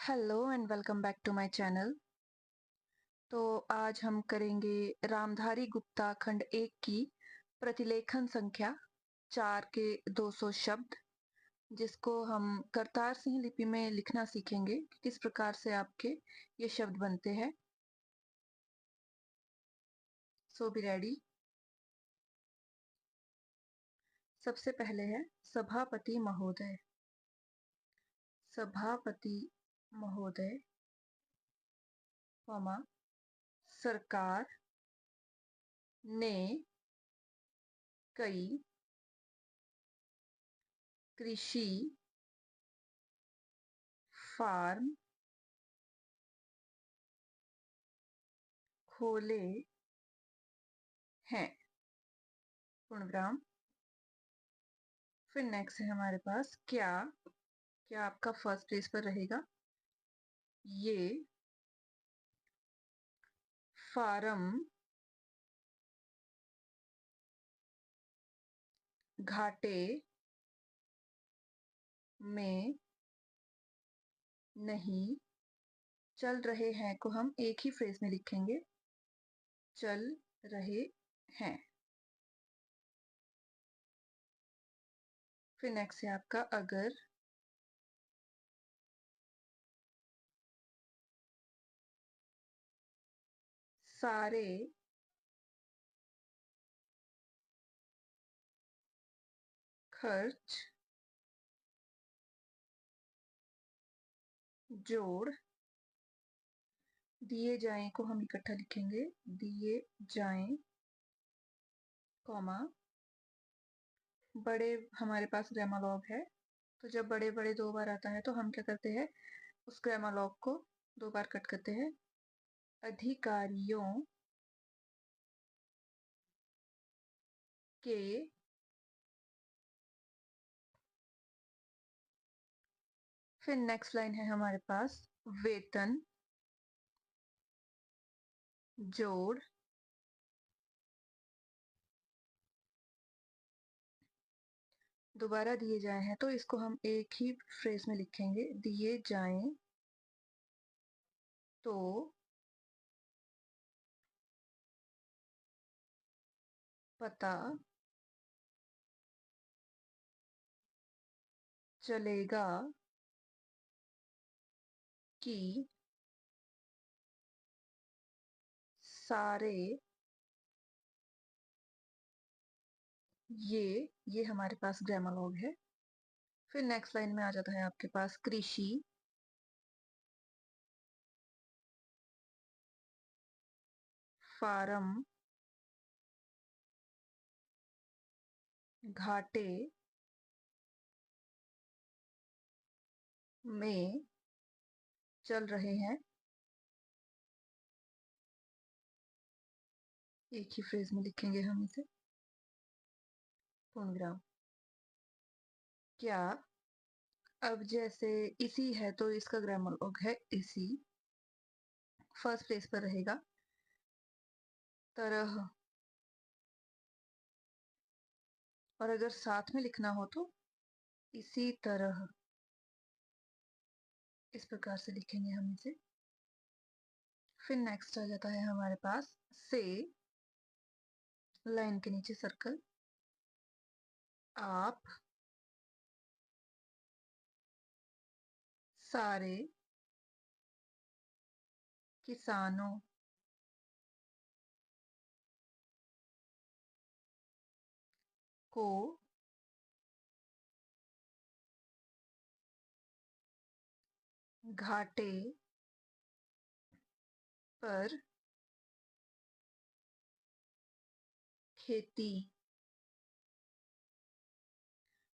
Hello and welcome back to my channel. तो आज हम करेंगे रामधारी गुप्ता खंड 1 की प्रतिलेखन संख्या 4 के 200 शब्द, जिसको हम करतार सिंह लिपि में लिखना सीखेंगे कि किस प्रकार से आपके ये शब्द बनते हैं। सो बी रेडी। सबसे पहले है सभापति महोदय। सभापति महोदय, कॉमा, सरकार ने कई कृषि फार्म खोले हैं, पूर्णविराम। फिर नेक्स्ट है हमारे पास क्या। क्या आपका फर्स्ट प्लेस पर रहेगा। ये फार्म घाटे में नहीं चल रहे हैं को हम एक ही फ्रेज में लिखेंगे, चल रहे हैं। फिर नेक्स्ट है आपका अगर। सारे खर्च जोड़ दिए जाएं को हम इकट्ठा लिखेंगे, दिए जाएं, कॉमा, बड़े हमारे पास ग्रामर है, तो जब बड़े बड़े दो बार आता है तो हम क्या करते हैं, उस ग्रामर को दो बार कट करते हैं। अधिकारियों के फिर नेक्स्ट लाइन है हमारे पास वेतन जोड़ दोबारा दिए जाए हैं, तो इसको हम एक ही फ्रेज में लिखेंगे, दिए जाएं तो पता चलेगा कि सारे ये हमारे पास ग्रामर है। फिर नेक्स्ट लाइन में आ जाता है आपके पास कृषि फार्म घाटे में चल रहे हैं, एक ही फ्रेज में लिखेंगे हम इसे, पूर्णविराम। क्या अब जैसे इसी है तो इसका ग्रामर है इसी, फर्स्ट प्लेस पर रहेगा। तरह, और अगर साथ में लिखना हो तो इसी तरह, इस प्रकार से लिखेंगे हम इसे। फिर नेक्स्ट आ जाता है हमारे पास से, लाइन के नीचे सर्कल, आप सारे किसानों को घाटे पर खेती।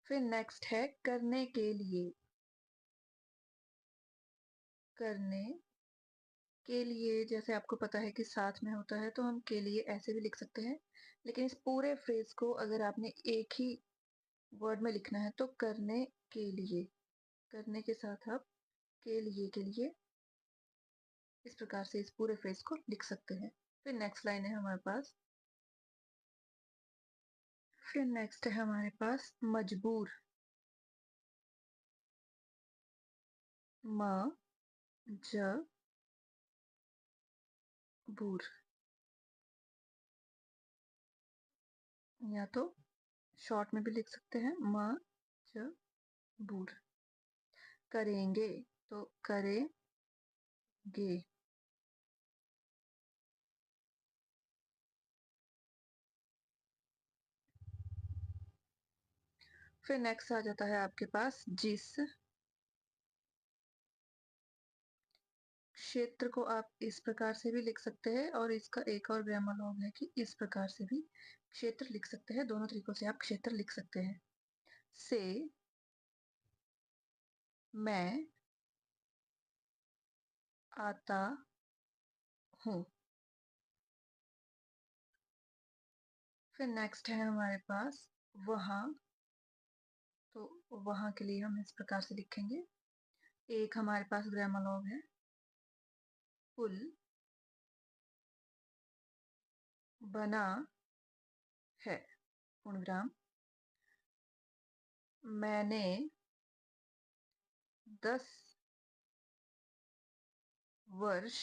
फिर नेक्स्ट है करने के लिए। करने के लिए जैसे आपको पता है कि साथ में होता है तो हम के लिए ऐसे भी लिख सकते हैं, लेकिन इस पूरे फ्रेज को अगर आपने एक ही वर्ड में लिखना है तो करने के लिए, करने के साथ आप के लिए इस प्रकार से इस पूरे फ्रेज को लिख सकते हैं। फिर नेक्स्ट लाइन है हमारे पास, फिर नेक्स्ट है हमारे पास मजबूर। म ज बूर, या तो शॉर्ट में भी लिख सकते हैं म ज बूर। करेंगे तो करेंगे। फिर नेक्स्ट आ जाता है आपके पास जिस क्षेत्र को आप इस प्रकार से भी लिख सकते हैं, और इसका एक और ग्रामर लॉग है कि इस प्रकार से भी क्षेत्र लिख सकते हैं। दोनों तरीकों से आप क्षेत्र लिख सकते हैं। से मैं आता हूँ। फिर नेक्स्ट है हमारे पास वहां, तो वहां के लिए हम इस प्रकार से लिखेंगे। एक हमारे पास ग्रामर लॉग है, पुल बना है, पूर्णविराम। मैंने 10 वर्ष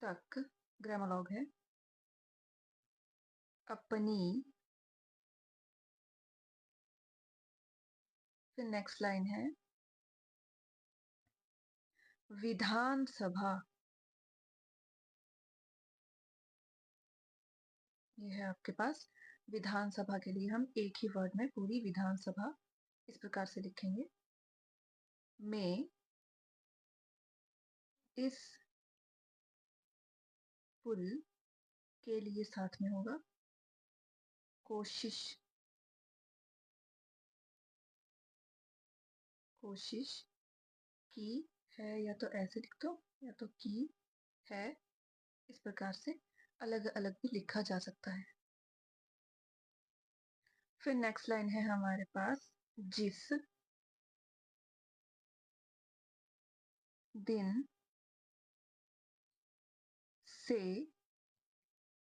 तक, ग्रामर लॉग है, अपनी, फिर नेक्स्ट लाइन है विधानसभा। ये है आपके पास विधानसभा के लिए हम एक ही वर्ड में पूरी विधानसभा इस प्रकार से लिखेंगे। में इस पुल के लिए साथ में होगा कोशिश, कोशिश की है, या तो ऐसे लिख दो या तो की है। इस प्रकार से अलग अलग भी लिखा जा सकता है। फिर नेक्स्ट लाइन है हमारे पास जिस दिन से,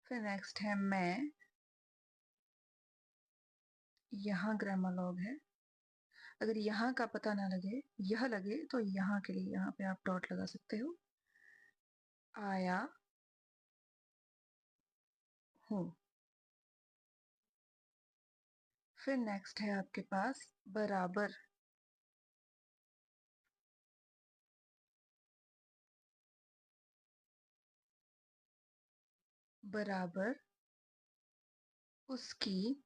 फिर नेक्स्ट है मैं, यहाँ ग्रामर लॉग है। अगर यहाँ का पता ना लगे, यह लगे, तो यहाँ के लिए यहाँ पे आप डॉट लगा सकते हो। आया हूँ। फिर नेक्स्ट है आपके पास बराबर, बराबर उसकी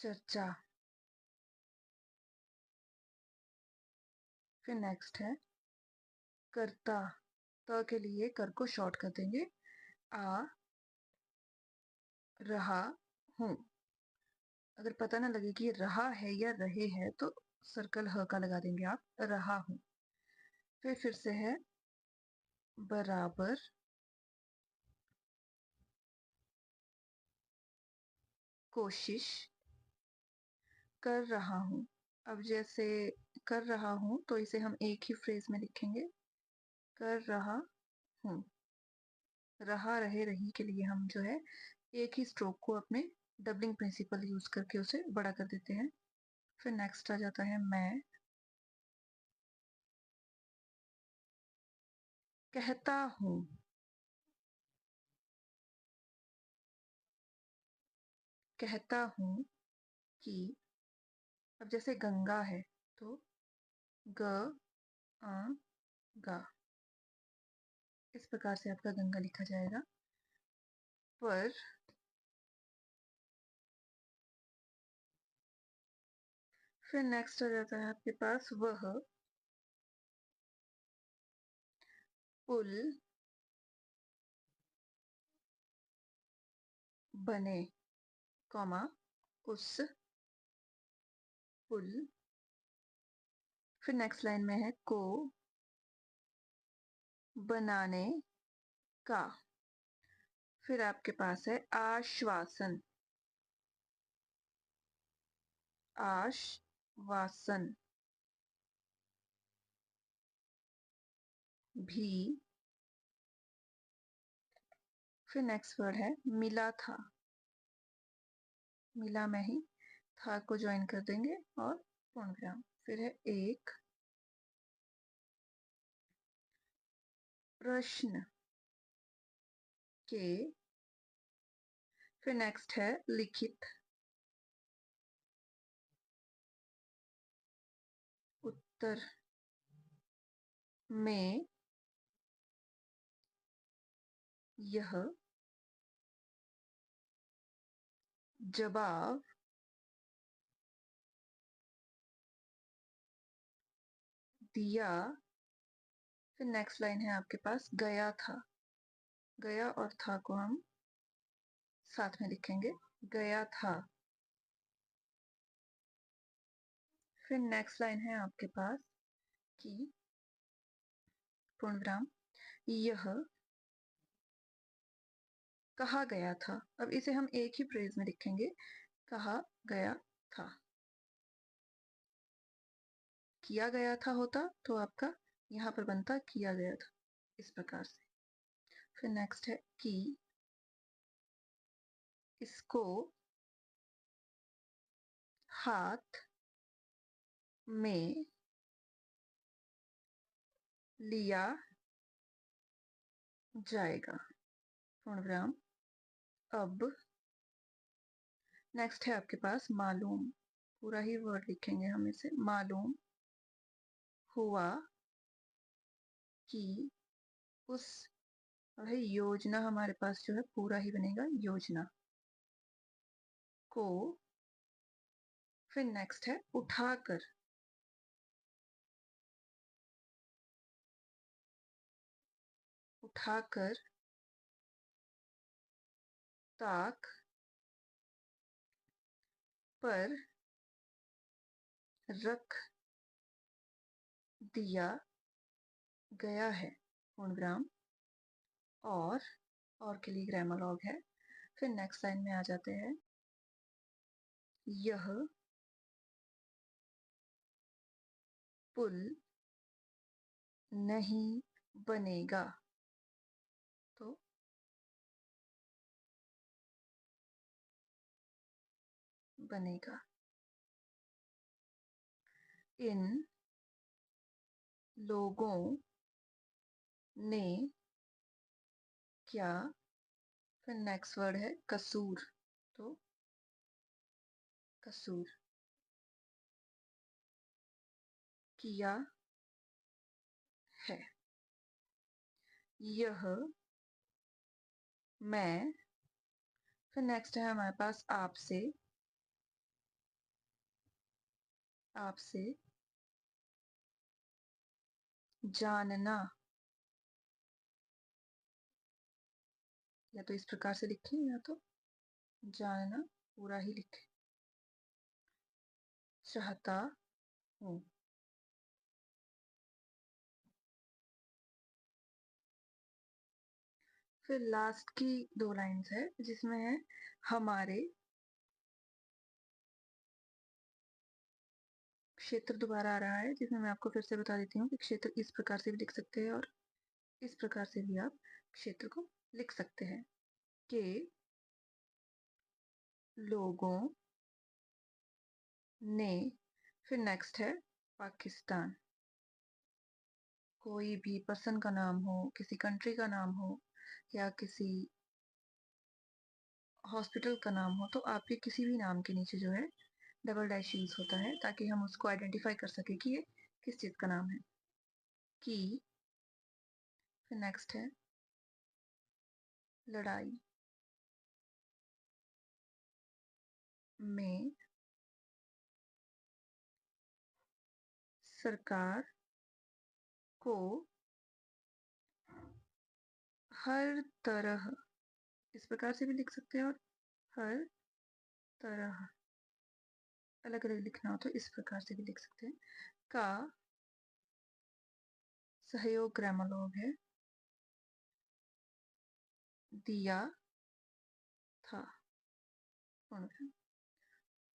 चर्चा। फिर नेक्स्ट है करता, त के लिए कर को शॉर्ट कर देंगे, आ रहा हूँ। अगर पता ना लगे कि ये रहा है या रहे है, तो सर्कल ह का लगा देंगे आप, रहा हूँ। फिर से है बराबर कोशिश कर रहा हूँ। अब जैसे कर रहा हूँ, तो इसे हम एक ही फ्रेज में लिखेंगे, कर रहा हूँ। रहा रहे रही के लिए हम जो है एक ही स्ट्रोक को अपने डबलिंग प्रिंसिपल यूज करके उसे बड़ा कर देते हैं। फिर नेक्स्ट आ जाता है मैं कहता हूँ। कहता हूँ कि, अब जैसे गंगा है तो ग आ गा, इस प्रकार से आपका गंगा लिखा जाएगा। पर फिर नेक्स्ट आ जाता है आपके पास वह पुल बने, कॉमा, उस पुल। फिर नेक्स्ट लाइन में है को बनाने का। फिर आपके पास है आश्वासन, आश्वासन भी। फिर नेक्स्ट वर्ड है मिला था, मिला मैं ही, था को ज्वाइन कर देंगे और पूर्ण विराम। फिर है एक प्रश्न के, फिर नेक्स्ट है लिखित उत्तर में यह जवाब दिया। फिर नेक्स्ट लाइन है आपके पास गया था। गया और था को हम साथ में लिखेंगे, गया था। फिर नेक्स्ट लाइन है आपके पास कि पूर्ण विराम यह कहा गया था। अब इसे हम एक ही फ्रेज में लिखेंगे, कहा गया था। किया गया था होता तो आपका यहाँ पर बनता किया गया था, इस प्रकार से। फिर नेक्स्ट है कि इसको हाथ में लिया जाएगा। पूर्ण विराम अब नेक्स्ट है आपके पास मालूम। पूरा ही वर्ड लिखेंगे हम इसे, मालूम हुआ कि उस, भाई योजना हमारे पास जो है पूरा ही बनेगा योजना को। फिर नेक्स्ट है उठाकर। उठाकर ताक पर रख दिया गया है। पूर्ण विराम और के लिए ग्रामर लॉग है। फिर नेक्स्ट लाइन में आ जाते हैं, यह पुल नहीं बनेगा तो बनेगा। इन लोगों ने क्या, फिर नेक्स्ट वर्ड है कसूर तो कसूर किया है। यह मैं, फिर नेक्स्ट है हमारे पास आपसे। आपसे जानना, या तो इस प्रकार से लिखें या तो जानना पूरा ही लिखें, चाहता हूँ। फिर लास्ट की दो लाइंस है जिसमें है हमारे। क्षेत्र दोबारा आ रहा है जिसमें मैं आपको फिर से बता देती हूँ कि क्षेत्र इस प्रकार से भी लिख सकते हैं और इस प्रकार से भी आप क्षेत्र को लिख सकते हैं कि लोगों ने। फिर नेक्स्ट है पाकिस्तान। कोई भी पर्सन का नाम हो, किसी कंट्री का नाम हो या किसी हॉस्पिटल का नाम हो, तो आपके किसी भी नाम के नीचे जो है डबल डैश यूज होता है ताकि हम उसको आइडेंटिफाई कर सके कि ये किस चीज का नाम है। कि फिर नेक्स्ट है लड़ाई में सरकार को हर तरह, इस प्रकार से भी लिख सकते हैं और हर तरह अलग अलग लिखना हो तो इस प्रकार से भी लिख सकते हैं, का सहयोग ग्रामर लॉग है दिया था।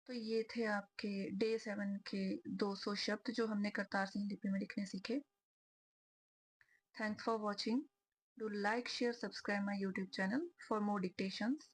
तो ये थे आपके डे 7 के 200 शब्द जो हमने करतार सिंह लिपि में लिखने सीखे। Thanks for watching. Do like share subscribe my YouTube channel for more dictations.